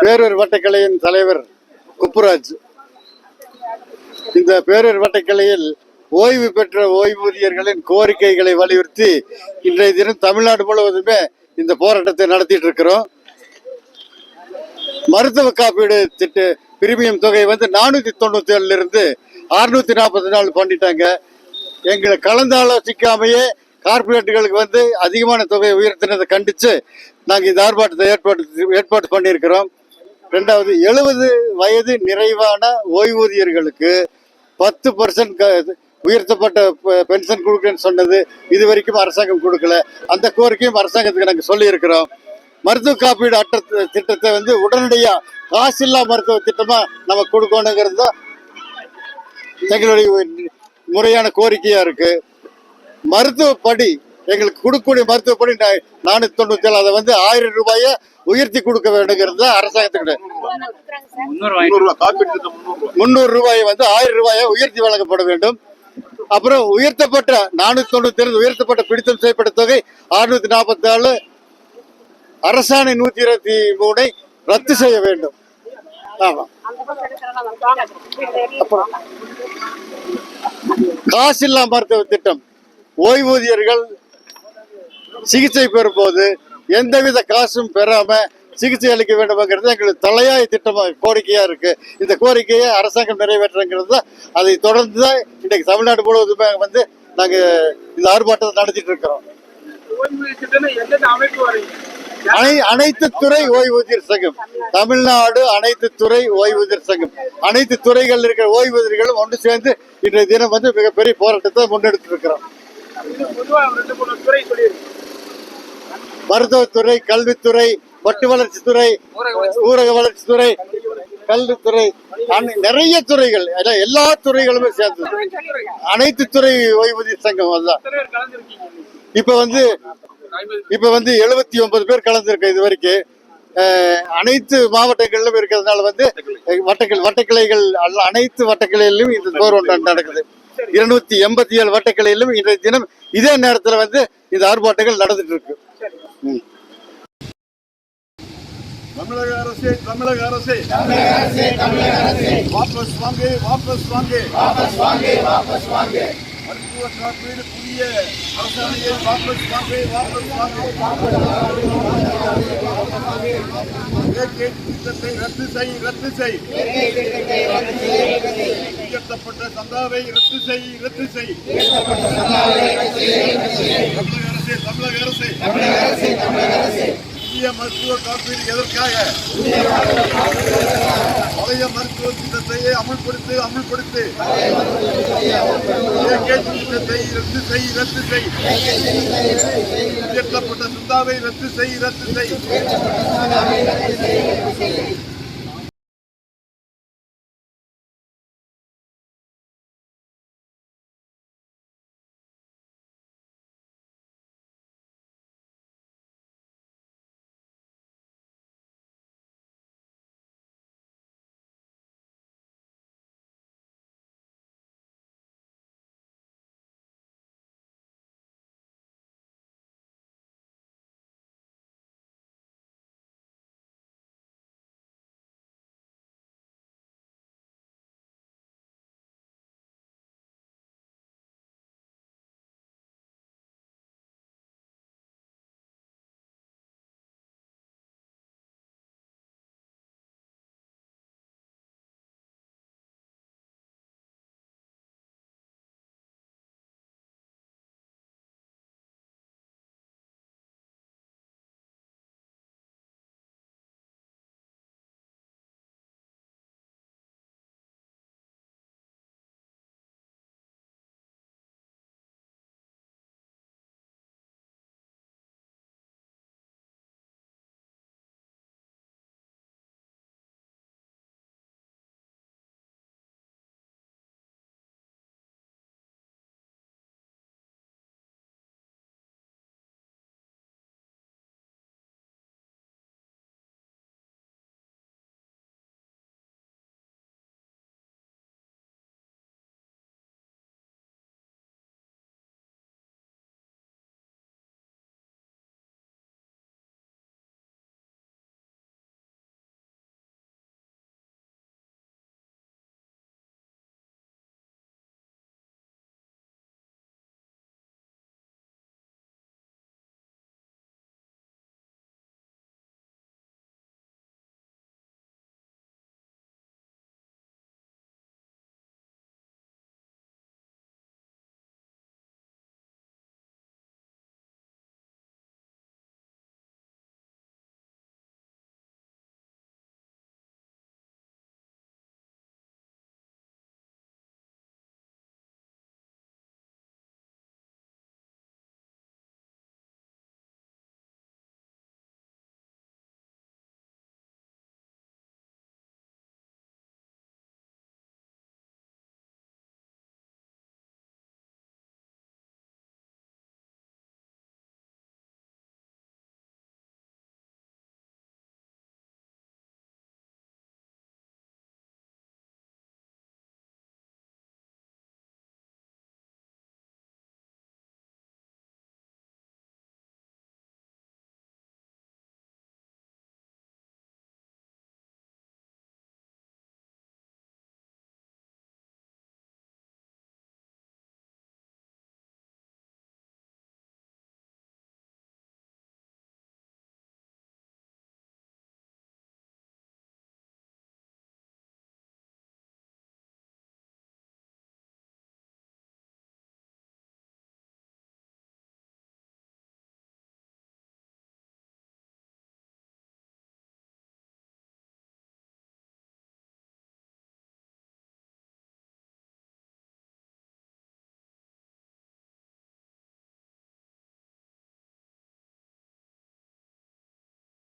பேரூர் வட்டக்கிளையின் தலைவர் குப்புராஜ். இந்த பேரூர் வட்டக்கிளையில் ஓய்வு பெற்ற ஓய்வூதியர்களின் கோரிக்கைகளை வலியுறுத்தி இன்றைய தினம் தமிழ்நாடு முழுவதுமே இந்த போராட்டத்தை நடத்திட்டு இருக்கிறோம். மருத்துவ காப்பீடு திட்ட பிரீமியம் தொகை 497 இருந்து 644 பண்ணிட்டாங்க. எங்களை கலந்து ஆலோசிக்காமையே கார்பரேட்டுகளுக்கு அதிகமான தொகையை உயர்த்தினதை கண்டிச்சு நாங்கள் இந்த ஆர்ப்பாட்டத்தை ஏற்பாடு பண்ணியிருக்கிறோம். ரெண்டாவது, 70 வயது நிறைவான ஓய்வூதியர்களுக்கு 10% உயர்த்தப்பட்ட பென்ஷன் கொடுக்குன்னு சொன்னது இது வரைக்கும் அரசாங்கம் கொடுக்கல. அந்த கோரிக்கையும் அரசாங்கத்துக்கு நாங்கள் சொல்லியிருக்கிறோம். மருத்துவ காப்பீடு அட்டை திட்டத்தை உடனடியாக காசில்லா மருத்துவ திட்டமா நம்ம கொடுக்கணுங்கிறது தான் எங்களுடைய முறையான கோரிக்கையா இருக்கு. மருத்துவப்படி எங்களுக்கு கொடுக்கக்கூடிய மருத்துவப்படி 497 அதை 1000 ரூபாயை உயர்த்தி கொடுக்க வேண்டுங்கிறது தான் அரசாங்கத்துக்கிட்ட. 300 ரூபாயை 1000 ரூபாயை உயர்த்தி வழங்கப்பட வேண்டும். அப்புறம் உயர்த்தப்பட்ட 492 உயர்த்தப்பட்ட பிடித்தம் செய்யப்பட்ட தொகை 644, அரசாணை 123 ரத்து செய்ய வேண்டும். ஆமா, அப்புறம் காசில்லா மருத்துவ திட்டம், ஓய்வூதியர்கள் சிகிச்சை பெறும் போது எந்தவித காசும் பெறாம சிகிச்சை அளிக்க வேண்டும்ங்கிறது எங்களுக்கு தலையாய திட்டமா கோரிக்கையா இருக்கு. இந்த கோரிக்கையை அரசாங்கம் நிறைவேற்றுங்கிறது தான். அதை தொடர்ந்து தான் இன்னைக்கு தமிழ்நாடு முழுவதுமே நாங்க இந்த ஆர்ப்பாட்டத்தை நடத்திட்டு இருக்கிறோம். அனைத்து துறை ஓய்வூதியர் சங்கம், தமிழ்நாடு அனைத்து துறை ஓய்வூதியர் சங்கம், அனைத்து துறைகள் இருக்கிற ஓய்வூதியர்களும் ஒன்று சேர்ந்து இன்றைய தினம் மிகப்பெரிய போராட்டத்தை முன்னெடுத்து இருக்கிறோம். மருத்துவத்துறை, கல்வித்துறை, வட்டு வளர்ச்சித்துறை, ஊரக வளர்ச்சித்துறை, கல்வித்துறை, நிறைய துறைகள், எல்லா துறைகளுமே சேர்ந்து அனைத்து துறை ஓய்வூதியர் சங்கம். அதுதான் இப்ப 79 பேர் கலந்துருக்கு இது வரைக்கும். அனைத்து மாவட்டங்களிலும் இருக்கிறதுனால வட்டக்கிளைகள் அனைத்து வட்டக்கிளையிலும் இந்த போராட்டம் நடக்குது. 287 வட்டக்கிளையிலும் இன்றைய தினம் இதே நேரத்தில் இந்த ஆர்ப்பாட்டங்கள் நடந்துட்டு இருக்கு. தமிழக அரசே வாபஸ் வாங்கே மருத்துவ காப்பீடு புதிய அரசாணையை வாபஸ் வாங்கே திட்டத்தை ரத்து செய் உயர்த்தப்பட்ட சந்தாவை ரத்து செய் தமிழக அரசே புதிய மருத்துவ காப்பீடு எதற்காக? பழைய மருத்துவ திட்டத்தை அமுல்படுத்து திட்டத்தை ரத்து செய் உயர்த்தப்பட்ட சந்தாவை ரத்து செய்